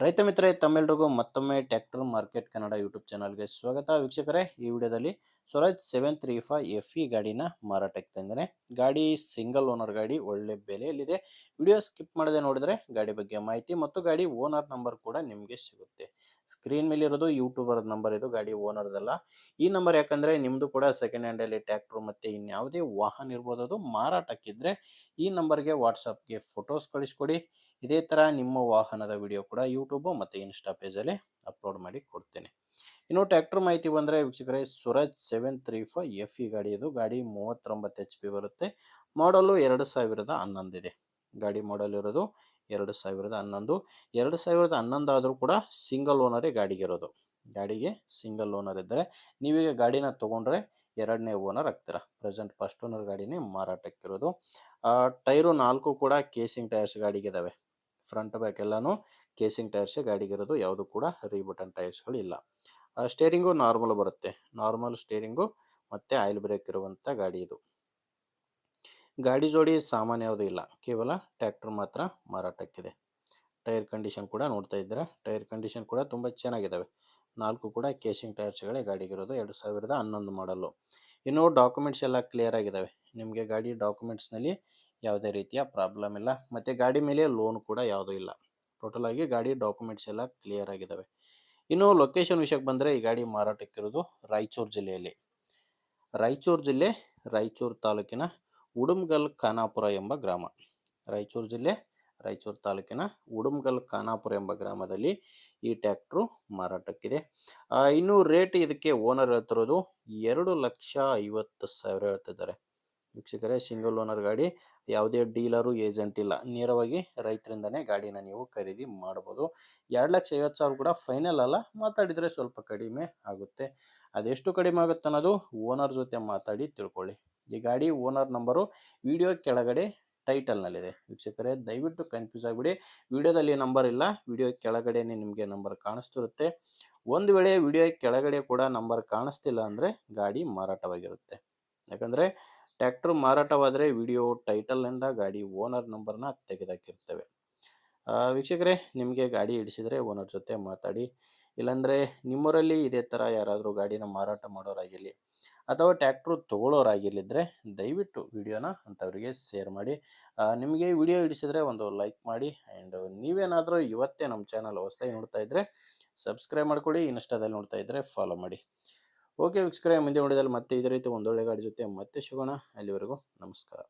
ರೈತ ಮಿತ್ರರೇ ತಮ್ಮೆಲ್ಲರಿಗೂ ಮತ್ತೊಮ್ಮೆ ಟ್ರ್ಯಾಕ್ಟರ್ ಮಾರ್ಕೆಟ್ ಕನ್ನಡ ಯೂಟ್ಯೂಬ್ ಚಾನಲ್ಗೆ ಸ್ವಾಗತ ವೀಕ್ಷಕರೇ. ಈ ವಿಡಿಯೋದಲ್ಲಿ ಸ್ವರಾಜ್ 735 ಎಫ್ ಇ ಗಾಡಿನ ಮಾರಾಟಕ್ಕೆ ತಂದರೆ ಗಾಡಿ ಸಿಂಗಲ್ ಓನರ್ ಗಾಡಿ ಒಳ್ಳೆ ಬೆಲೆಯಲ್ಲಿದೆ. ವಿಡಿಯೋ ಸ್ಕಿಪ್ ಮಾಡದೆ ನೋಡಿದ್ರೆ ಗಾಡಿ ಬಗ್ಗೆ ಮಾಹಿತಿ ಮತ್ತು ಗಾಡಿ ಓನರ್ ನಂಬರ್ ಕೂಡ ನಿಮಗೆ ಸಿಗುತ್ತೆ. ಸ್ಕ್ರೀನ್ ಮೇಲೆ ಇರೋದು ಯೂಟ್ಯೂಬರ್ ನಂಬರ್, ಇದು ಗಾಡಿ ಓನರ್ದಲ್ಲ. ಈ ನಂಬರ್ ಯಾಕಂದ್ರೆ ನಿಮ್ಮದು ಕೂಡ ಸೆಕೆಂಡ್ ಹ್ಯಾಂಡಲ್ಲಿ ಟ್ರ್ಯಾಕ್ಟರ್ ಮತ್ತು ಇನ್ಯಾವುದೇ ವಾಹನ ಇರ್ಬೋದು, ಅದು ಮಾರಾಟಕ್ಕಿದ್ರೆ ಈ ನಂಬರ್ಗೆ ವಾಟ್ಸಪ್ಗೆ ಫೋಟೋಸ್ ಕಳಿಸ್ಕೊಡಿ. ಇದೇ ಥರ ನಿಮ್ಮ ವಾಹನದ ವಿಡಿಯೋ ಕೂಡ ಯೂಟ್ಯೂಬ್ ಮತ್ತು ಇನ್ಸ್ಟಾ ಪೇಜಲ್ಲಿ ಅಪ್ಲೋಡ್ ಮಾಡಿ ಕೊಡ್ತೇನೆ. ಇನ್ನು ಟ್ರ್ಯಾಕ್ಟರ್ ಮಾಹಿತಿ ಬಂದರೆ ವೀಕ್ಷಕರೇ, ಸ್ವರಾಜ್ 735 ಎಫ್ ಇ ಗಾಡಿ, ಇದು ಗಾಡಿ 39 ಎಚ್ ಪಿ ಬರುತ್ತೆ. ಮಾಡಲು 2011 ಇದೆ. ಗಾಡಿ ಮಾಡಲ್ ಇರೋದು 2011. 2011 ಆದರೂ ಕೂಡ ಸಿಂಗಲ್ ಓನರೇ ಗಾಡಿಗೆ ಸಿಂಗಲ್ ಓನರ್ ಇದ್ದರೆ ನೀವೀಗ ಗಾಡಿನ ತೊಗೊಂಡ್ರೆ ಎರಡನೇ ಓನರ್ ಆಗ್ತೀರಾ. ಪ್ರೆಸೆಂಟ್ ಫಸ್ಟ್ ಓನರ್ ಗಾಡಿನೇ ಮಾರಾಟಕ್ಕಿರೋದು. ಟೈರು 4 ಕೂಡ ಕೇಸಿಂಗ್ ಟೈರ್ಸ್ ಗಾಡಿಗಿದ್ದಾವೆ. ಫ್ರಂಟ್ ಬ್ಯಾಕ್ ಎಲ್ಲಾನು ಕೇಸಿಂಗ್ ಟೈರ್ಸೇ ಗಾಡಿಗಿರೋದು, ಯಾವುದು ಕೂಡ ರೀಬಟನ್ ಟೈರ್ಸ್ಗಳು ಇಲ್ಲ. ಸ್ಟೇರಿಂಗು ನಾರ್ಮಲ್ ಬರುತ್ತೆ, ನಾರ್ಮಲ್ ಸ್ಟೇರಿಂಗು ಮತ್ತು ಆಯಿಲ್ ಬ್ರೇಕ್ ಇರುವಂಥ ಗಾಡಿ ಇದು. ಗಾಡಿ ಜೋಡಿ ಸಾಮಾನ್ಯ ಯಾವುದೂ ಇಲ್ಲ, ಕೇವಲ ಟ್ರ್ಯಾಕ್ಟರ್ ಮಾತ್ರ ಮಾರಾಟಕ್ಕಿದೆ. ಟೈರ್ ಕಂಡೀಷನ್ ಕೂಡ ನೋಡ್ತಾ ಇದ್ದೀರಾ, ಟೈರ್ ಕಂಡೀಷನ್ ಕೂಡ ತುಂಬ ಚೆನ್ನಾಗಿದ್ದಾವೆ. 4 ಕೂಡ ಕೇಸಿಂಗ್ ಟೈರ್ಸ್ಗಳೇ ಗಾಡಿಗಿರೋದು, 2011 ಮಾಡಲು. ಇನ್ನು ಡಾಕ್ಯುಮೆಂಟ್ಸ್ ಎಲ್ಲ ಕ್ಲಿಯರ್ ಆಗಿದ್ದಾವೆ. ನಿಮಗೆ ಗಾಡಿ ಡಾಕ್ಯುಮೆಂಟ್ಸ್ನಲ್ಲಿ ಯಾವುದೇ ರೀತಿಯ ಪ್ರಾಬ್ಲಮ್ ಇಲ್ಲ, ಮತ್ತು ಗಾಡಿ ಮೇಲೆ ಲೋನ್ ಕೂಡ ಯಾವುದೂ ಇಲ್ಲ. ಟೋಟಲ್ ಆಗಿ ಗಾಡಿ ಡಾಕ್ಯುಮೆಂಟ್ಸ್ ಎಲ್ಲ ಕ್ಲಿಯರ್ ಆಗಿದ್ದಾವೆ. ಇನ್ನು ಲೊಕೇಶನ್ ವಿಷಯಕ್ಕೆ ಬಂದರೆ ಈ ಗಾಡಿ ಮಾರಾಟಕ್ಕಿರೋದು ರಾಯಚೂರು ಜಿಲ್ಲೆಯಲ್ಲಿ. ರಾಯಚೂರು ಜಿಲ್ಲೆ, ರಾಯಚೂರು ತಾಲೂಕಿನ ಉಡುಮಗಲ್ ಖಾನಾಪುರ ಎಂಬ ಗ್ರಾಮ. ರಾಯಚೂರು ಜಿಲ್ಲೆ, ರಾಯಚೂರು ತಾಲೂಕಿನ ಉಡುಮಗಲ್ ಖಾನಾಪುರ ಎಂಬ ಗ್ರಾಮದಲ್ಲಿ ಈ ಟ್ರ್ಯಾಕ್ಟ್ರು ಮಾರಾಟಕ್ಕಿದೆ. ಇನ್ನು ರೇಟ್ ಇದಕ್ಕೆ ಓನರ್ ಹೇಳ್ತಿರೋದು 2,50,000 ಹೇಳ್ತಿದ್ದಾರೆ. ವೀಕ್ಷಕರೇ, ಸಿಂಗಲ್ ಓನರ್ ಗಾಡಿ, ಯಾವುದೇ ಡೀಲರು ಏಜೆಂಟ್ ಇಲ್ಲ, ನೇರವಾಗಿ ರೈತರಿಂದನೇ ಗಾಡಿನ ನೀವು ಖರೀದಿ ಮಾಡ್ಬೋದು. 2,50,000 ಕೂಡ ಫೈನಲ್ ಅಲ್ಲ, ಮಾತಾಡಿದರೆ ಸ್ವಲ್ಪ ಕಡಿಮೆ ಆಗುತ್ತೆ. ಅದೆಷ್ಟು ಕಡಿಮೆ ಆಗುತ್ತೆ ಅನ್ನೋದು ಓನರ್ ಜೊತೆ ಮಾತಾಡಿ ತಿಳ್ಕೊಳ್ಳಿ. ಈ ಗಾಡಿ ಓನರ್ ನಂಬರು ವಿಡಿಯೋ ಕೆಳಗಡೆ ಟೈಟಲ್ನಲ್ಲಿದೆ. ವೀಕ್ಷಕರೇ, ದಯವಿಟ್ಟು ಕನ್ಫ್ಯೂಸ್ ಆಗಿಬಿಡಿ. ವಿಡಿಯೋದಲ್ಲಿ ನಂಬರ್ ಇಲ್ಲ, ವಿಡಿಯೋ ಕೆಳಗಡೆನೇ ನಿಮಗೆ ನಂಬರ್ ಕಾಣಿಸ್ತಿರುತ್ತೆ. ಒಂದು ವೇಳೆ ವಿಡಿಯೋ ಕೆಳಗಡೆ ಕೂಡ ನಂಬರ್ ಕಾಣಿಸ್ತಿಲ್ಲ ಅಂದರೆ ಗಾಡಿ ಮಾರಾಟವಾಗಿರುತ್ತೆ. ಯಾಕಂದರೆ ಟ್ರ್ಯಾಕ್ಟರ್ ಮಾರಾಟವಾದರೆ ವಿಡಿಯೋ ಟೈಟಲ್ನಿಂದ ಗಾಡಿ ಓನರ್ ನಂಬರ್ನ ತೆಗೆದಾಕಿರ್ತೇವೆ. ವೀಕ್ಷಕರೇ, ನಿಮಗೆ ಗಾಡಿ ಹಿಡಿಸಿದರೆ ಓನರ್ ಜೊತೆ ಮಾತಾಡಿ. ಇಲ್ಲಾಂದರೆ ನಿಮ್ಮೂರಲ್ಲಿ ಇದೇ ಥರ ಯಾರಾದರೂ ಗಾಡಿನ ಮಾರಾಟ ಮಾಡೋರಾಗಿರಲಿ ಅಥವಾ ಟ್ರ್ಯಾಕ್ಟ್ರು ತೊಗೊಳ್ಳೋರಾಗಿರಲಿದ್ರೆ ದಯವಿಟ್ಟು ವಿಡಿಯೋನ ಅಂಥವರಿಗೆ ಶೇರ್ ಮಾಡಿ. ನಿಮಗೆ ವಿಡಿಯೋ ಹಿಡಿಸಿದರೆ ಒಂದು ಲೈಕ್ ಮಾಡಿ. ಆ್ಯಂಡ್ ನೀವೇನಾದರೂ ಇವತ್ತೇ ನಮ್ಮ ಚಾನಲ್ ಹೊಸದಾಗಿ ನೋಡ್ತಾ ಇದ್ದರೆ ಸಬ್ಸ್ಕ್ರೈಬ್ ಮಾಡ್ಕೊಳ್ಳಿ, ಇನ್ಸ್ಟಾದಲ್ಲಿ ನೋಡ್ತಾ ಇದ್ದರೆ ಫಾಲೋ ಮಾಡಿ. ಓಕೆ ವೀಕ್ಷಕರೇ, ಮುಂದೆ ನೋಡಿದಲ್ಲಿ ಮತ್ತೆ ಇದೇ ರೀತಿ ಒಂದೊಳ್ಳೆ ಗಾಡಿ ಜೊತೆ ಮತ್ತೆ ಸಿಗೋಣ. ಅಲ್ಲಿವರೆಗೂ ನಮಸ್ಕಾರ.